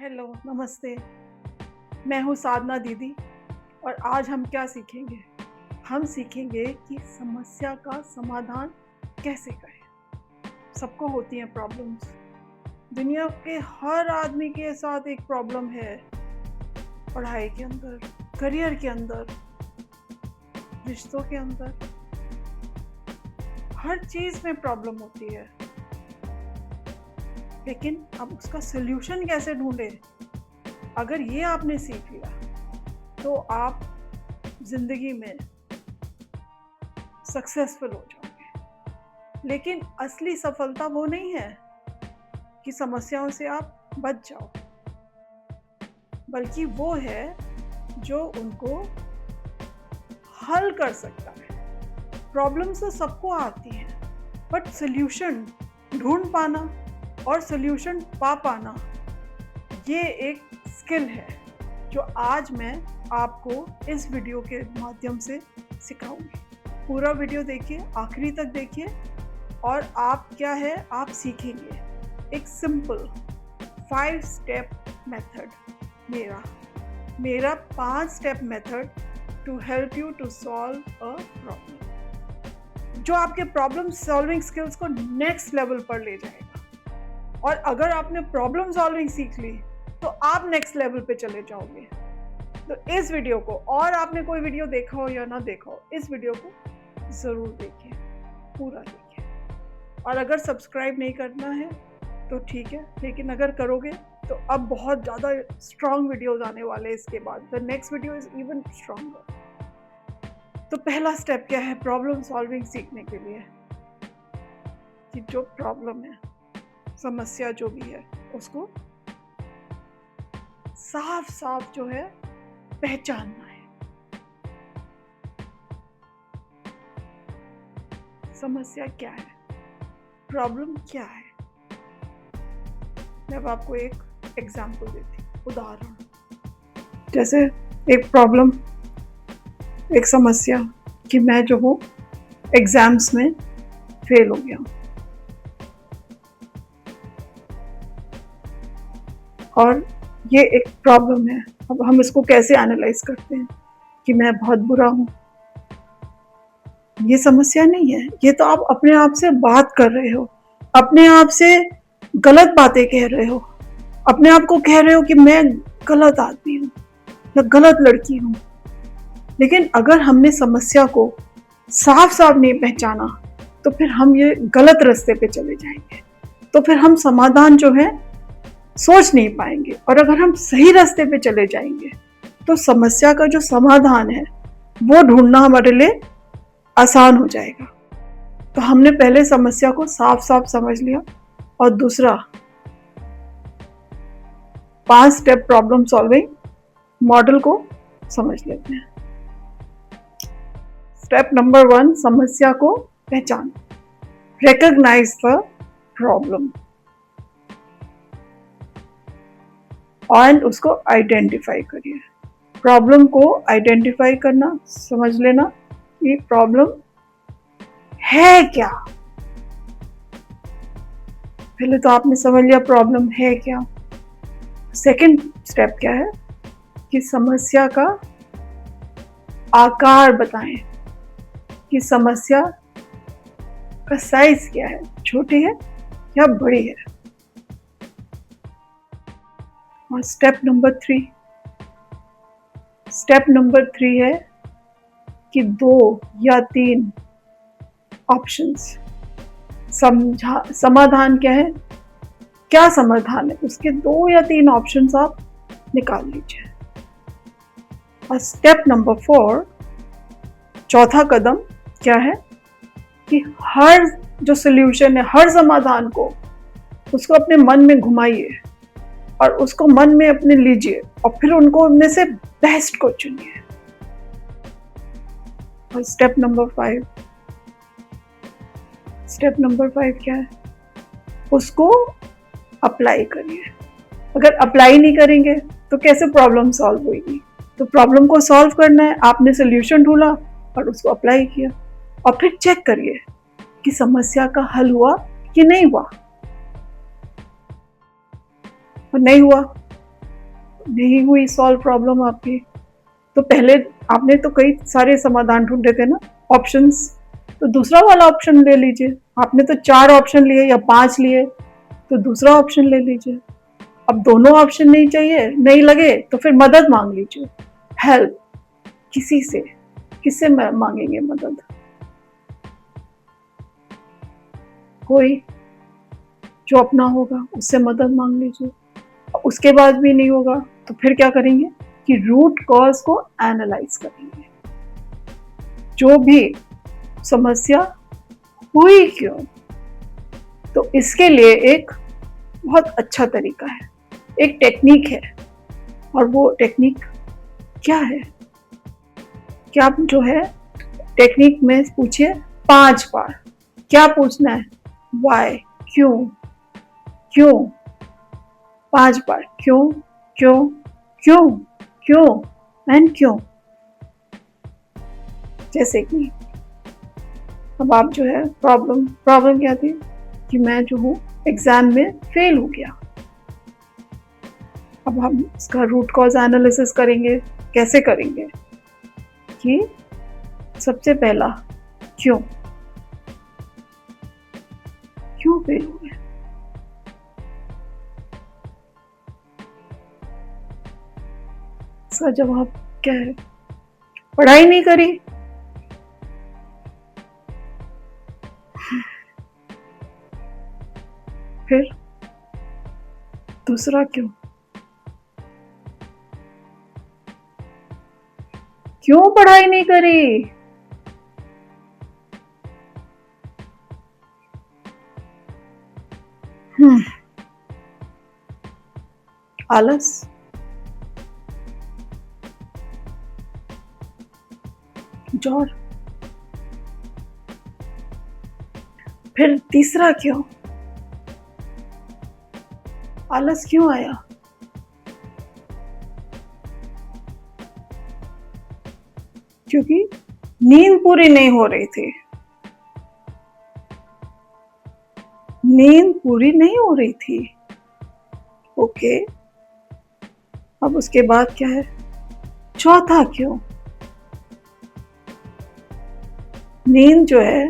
Hello, नमस्ते। मैं हूँ साधना दीदी और आज हम क्या सीखेंगे? हम सीखेंगे कि समस्या का समाधान कैसे करें। सबको होती हैं प्रॉब्लम्स। दुनिया के हर आदमी के साथ एक प्रॉब्लम है। पढ़ाई के अंदर, करियर के अंदर, रिश्तों के अंदर, हर चीज़ में प्रॉब्लम होती है। लेकिन अब उसका सॉल्यूशन कैसे ढूँढें? अगर ये आपने सीख लिया तो आप ज़िंदगी में सक्सेसफुल हो जाओगे। लेकिन असली सफलता वो नहीं है कि समस्याओं से आप बच जाओ, बल्कि वो है जो उनको हल कर सकता है। प्रॉब्लम्स तो सबको आती हैं, बट सॉल्यूशन ढूंढ पाना और सॉल्यूशन पा पाना ये एक स्किल है जो आज मैं आपको इस वीडियो के माध्यम से सिखाऊंगी। पूरा वीडियो देखिए, आखिरी तक देखिए और आप क्या है आप सीखेंगे एक सिंपल 5 स्टेप मेथड। मेरा 5 step method to help you to solve a problem, जो आपके प्रॉब्लम सॉल्विंग स्किल्स को नेक्स्ट लेवल पर ले जाएगा। और अगर आपने प्रॉब्लम सॉल्विंग सीख ली तो आप नेक्स्ट लेवल पे चले जाओगे। तो इस वीडियो को, और आपने कोई वीडियो देखा हो या ना देखा हो, इस वीडियो को ज़रूर देखिए, पूरा देखिए। और अगर सब्सक्राइब नहीं करना है तो ठीक है, लेकिन अगर करोगे तो अब बहुत ज़्यादा स्ट्रॉन्ग वीडियोज़ आने वाले हैं इसके बाद। The next video is even stronger. तो पहला स्टेप क्या है प्रॉब्लम सॉल्विंग सीखने के लिए? कि जो प्रॉब्लम है, समस्या जो भी है, उसको साफ साफ जो है पहचानना है। समस्या क्या है, प्रॉब्लम क्या है? मैं अब आपको एक एग्जाम्पल देती हूँ, उदाहरण। जैसे एक प्रॉब्लम, एक समस्या कि मैं जो हूँ एग्जाम्स में फेल हो गया और ये एक प्रॉब्लम है। अब हम इसको कैसे एनालाइज करते हैं कि मैं बहुत बुरा हूँ? ये समस्या नहीं है, ये तो आप अपने आप से बात कर रहे हो, अपने आप से गलत बातें कह रहे हो, अपने आप को कह रहे हो कि मैं गलत आदमी हूँ या गलत लड़की हूँ। लेकिन अगर हमने समस्या को साफ साफ नहीं पहचाना तो फिर हम ये गलत रास्ते पे चले जाएंगे, तो फिर हम समाधान जो है सोच नहीं पाएंगे। और अगर हम सही रास्ते पे चले जाएंगे तो समस्या का जो समाधान है वो ढूंढना हमारे लिए आसान हो जाएगा। तो हमने पहले समस्या को साफ साफ समझ लिया। और दूसरा, 5 स्टेप प्रॉब्लम सॉल्विंग मॉडल को समझ लेते हैं। स्टेप नंबर 1, समस्या को पहचान। रिकॉग्नाइज द प्रॉब्लम और उसको आइडेंटिफाई करिए। प्रॉब्लम को आइडेंटिफाई करना, समझ लेना कि प्रॉब्लम है क्या। पहले तो आपने समझ लिया प्रॉब्लम है क्या। सेकंड स्टेप क्या है कि समस्या का आकार बताएं, कि समस्या का साइज क्या है, छोटी है या बड़ी है। और स्टेप नंबर 3 है कि 2 या 3 ऑप्शंस समाधान क्या है, क्या समाधान है, उसके 2 या 3 ऑप्शंस आप निकाल लीजिए। और स्टेप नंबर 4, चौथा कदम क्या है कि हर जो सॉल्यूशन है, हर समाधान को उसको अपने मन में घुमाइए और उसको मन में अपने लीजिए और फिर उनको उनमें से बेस्ट को चुनिए। और स्टेप नंबर 5 क्या है, उसको अप्लाई करिए। अगर अप्लाई नहीं करेंगे तो कैसे प्रॉब्लम सॉल्व होगी? तो प्रॉब्लम को सॉल्व करना है, आपने सॉल्यूशन ढूंढा और उसको अप्लाई किया और फिर चेक करिए कि समस्या का हल हुआ कि नहीं हुआ। और नहीं हुआ नहीं हुई सॉल्व प्रॉब्लम आपकी, तो पहले आपने तो कई सारे समाधान ढूंढे थे ना, ऑप्शंस, तो दूसरा वाला ऑप्शन ले लीजिए। आपने तो 4 ऑप्शन लिए या 5 लिए, तो दूसरा ऑप्शन ले लीजिए। अब दोनों ऑप्शन नहीं चाहिए, नहीं लगे, तो फिर मदद मांग लीजिए, हेल्प किसी से। किससे मांगेंगे मदद? कोई जो अपना होगा उससे मदद मांग लीजिए। उसके बाद भी नहीं होगा तो फिर क्या करेंगे कि रूट कॉज को एनालाइज करेंगे। जो भी समस्या हुई क्यों, तो इसके लिए एक बहुत अच्छा तरीका है, एक टेक्निक है। और वो टेक्निक क्या है? क्या आप जो है टेक्निक में पूछिए 5 बार। क्या पूछना है? वाई, क्यों, क्यों, 5 बार, क्यों, क्यों, क्यों, क्यों एंड क्यों। जैसे कि अब आप जो है प्रॉब्लम क्या थी कि मैं जो हूँ एग्जाम में फेल हो गया। अब हम इसका रूट कॉज एनालिसिस करेंगे। कैसे करेंगे कि सबसे पहला क्यों फेल हो गया। इसका जवाब क्या है? पढ़ाई नहीं करी। फिर दूसरा क्यों पढ़ाई नहीं करी? आलस, जोर। फिर तीसरा क्यों? आलस क्यों आया? क्योंकि नींद पूरी नहीं हो रही थी। नींद पूरी नहीं हो रही थी। ओके, अब उसके बाद क्या है? चौथा क्यों? नींद जो है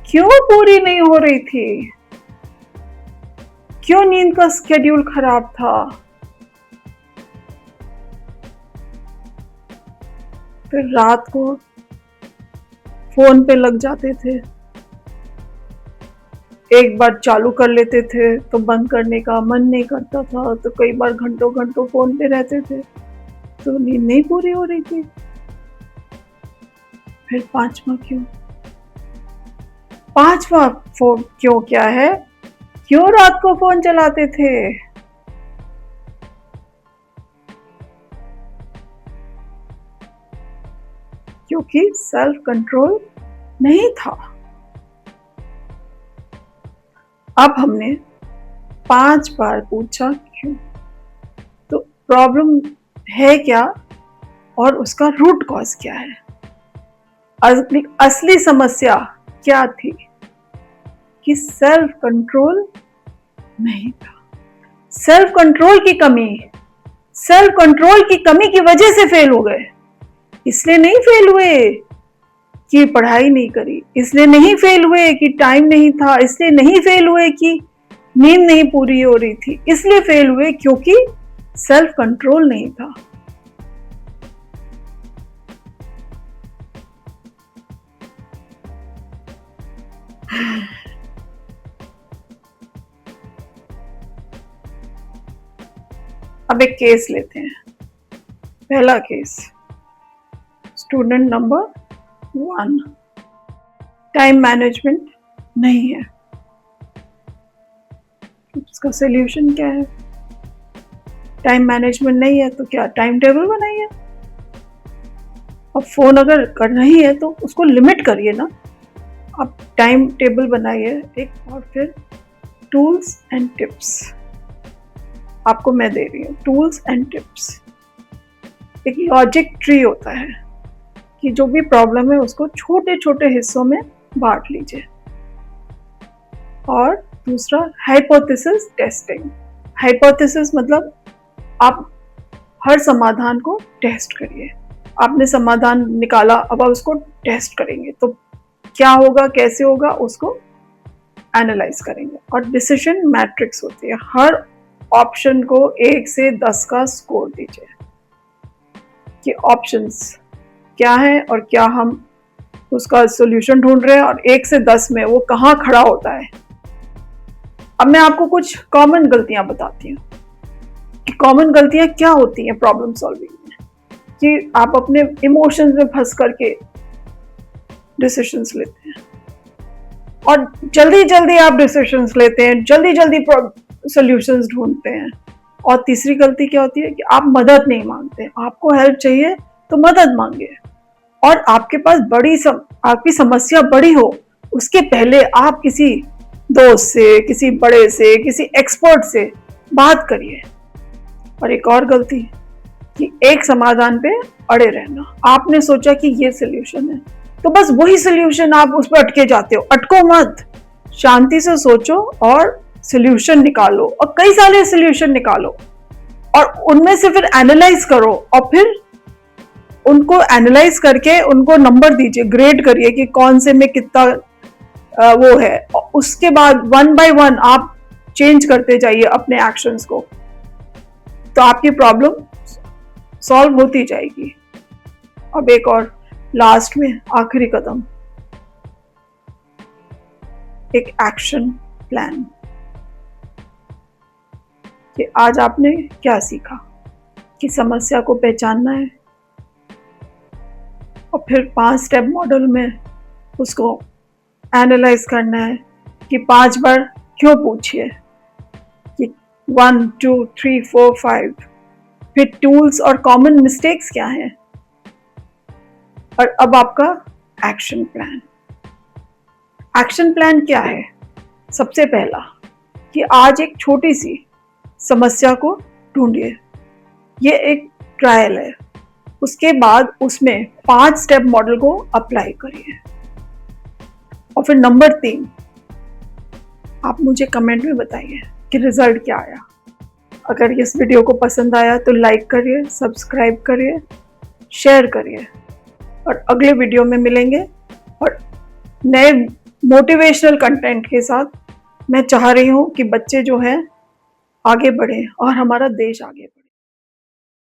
क्यों पूरी नहीं हो रही थी? क्यों नींद का स्केड्यूल खराब था? फिर रात को फोन पे लग जाते थे। एक बार चालू कर लेते थे तो बंद करने का मन नहीं करता था, तो कई बार घंटों घंटों फोन पे रहते थे, तो नींद नहीं पूरी हो रही थी। फिर पांचवा क्यों क्या है? क्यों रात को फोन चलाते थे? क्योंकि सेल्फ कंट्रोल नहीं था। अब हमने 5 बार पूछा क्यों, तो प्रॉब्लम है क्या और उसका रूट कॉज क्या है, असली समस्या क्या थी कि सेल्फ कंट्रोल नहीं था। सेल्फ कंट्रोल की कमी की वजह से फेल हो गए। इसलिए नहीं फेल हुए कि पढ़ाई नहीं करी, इसलिए नहीं फेल हुए कि टाइम नहीं था, इसलिए नहीं फेल हुए कि नींद नहीं पूरी हो रही थी, इसलिए फेल हुए क्योंकि सेल्फ कंट्रोल नहीं था। अब एक केस लेते हैं। पहला case, student number 1, time management नहीं है। इसका सॉल्यूशन क्या है? टाइम मैनेजमेंट नहीं है तो क्या टाइम टेबल बनाइए। अब फोन अगर करना ही है तो उसको लिमिट करिए ना, अब टाइम टेबल बनाइए एक। और फिर टूल्स एंड टिप्स आपको मैं दे रही हूँ। टूल्स एंड टिप्स, एक लॉजिक ट्री होता है कि जो भी प्रॉब्लम है उसको छोटे छोटे हिस्सों में बांट लीजिए। और दूसरा हाइपोथेसिस टेस्टिंग। हाइपोथेसिस मतलब आप हर समाधान को टेस्ट करिए। आपने समाधान निकाला, अब आप उसको टेस्ट करेंगे तो क्या होगा, कैसे होगा, उसको एनालाइज करेंगे। और डिसीजन मैट्रिक्स होती है, हर ऑप्शन को 1 से 10 का स्कोर दीजिए कि ऑप्शंस क्या है और क्या हम उसका सॉल्यूशन ढूंढ रहे हैं, और 1 से 10 में वो कहाँ खड़ा होता है। अब मैं आपको कुछ कॉमन गलतियां बताती हूँ कि कॉमन गलतियां क्या होती हैं प्रॉब्लम सॉल्विंग में, कि आप अपने इमोशंस में फंस करके डिसीजंस लेते हैं और जल्दी जल्दी आप डिसीजंस लेते हैं, जल्दी जल्दी सॉल्यूशंस ढूंढते हैं। और तीसरी गलती क्या होती है कि आप मदद नहीं मांगते। आपको हेल्प चाहिए तो मदद मांगे, और आपके पास आपकी समस्या बड़ी हो उसके पहले आप किसी दोस्त से, किसी बड़े से, किसी एक्सपर्ट से बात करिए। और एक और गलती कि एक समाधान पे अड़े रहना। आपने सोचा कि ये सोल्यूशन है तो बस वही सोल्यूशन आप उस पर अटके जाते हो। अटको मत, शांति से सोचो और सोल्यूशन निकालो, और कई सारे सोल्यूशन निकालो और उनमें से फिर एनालाइज करो, और फिर उनको एनालाइज करके उनको नंबर दीजिए, ग्रेड करिए कि कौन से में कितना वो है। उसके बाद 1 by 1 आप चेंज करते जाइए अपने एक्शंस को, तो आपकी प्रॉब्लम सॉल्व होती जाएगी। अब एक और लास्ट में आखिरी कदम, एक एक्शन प्लान। कि आज आपने क्या सीखा कि समस्या को पहचानना है और फिर 5 स्टेप मॉडल में उसको एनालाइज करना है कि 5 बार क्यों पूछिए, कि 1 2 3 4 5, फिर टूल्स और कॉमन मिस्टेक्स क्या हैं, और अब आपका एक्शन प्लान। एक्शन प्लान क्या है? सबसे पहला कि आज एक छोटी सी समस्या को ढूंढिए, ये एक ट्रायल है। उसके बाद उसमें 5 स्टेप मॉडल को अप्लाई करिए। और फिर नंबर 3, आप मुझे कमेंट में बताइए कि रिजल्ट क्या आया। अगर इस वीडियो को पसंद आया तो लाइक करिए, सब्सक्राइब करिए, शेयर करिए, और अगले वीडियो में मिलेंगे और नए मोटिवेशनल कंटेंट के साथ। मैं चाह रही हूँ कि बच्चे जो हैं आगे बढ़ें और हमारा देश आगे बढ़े।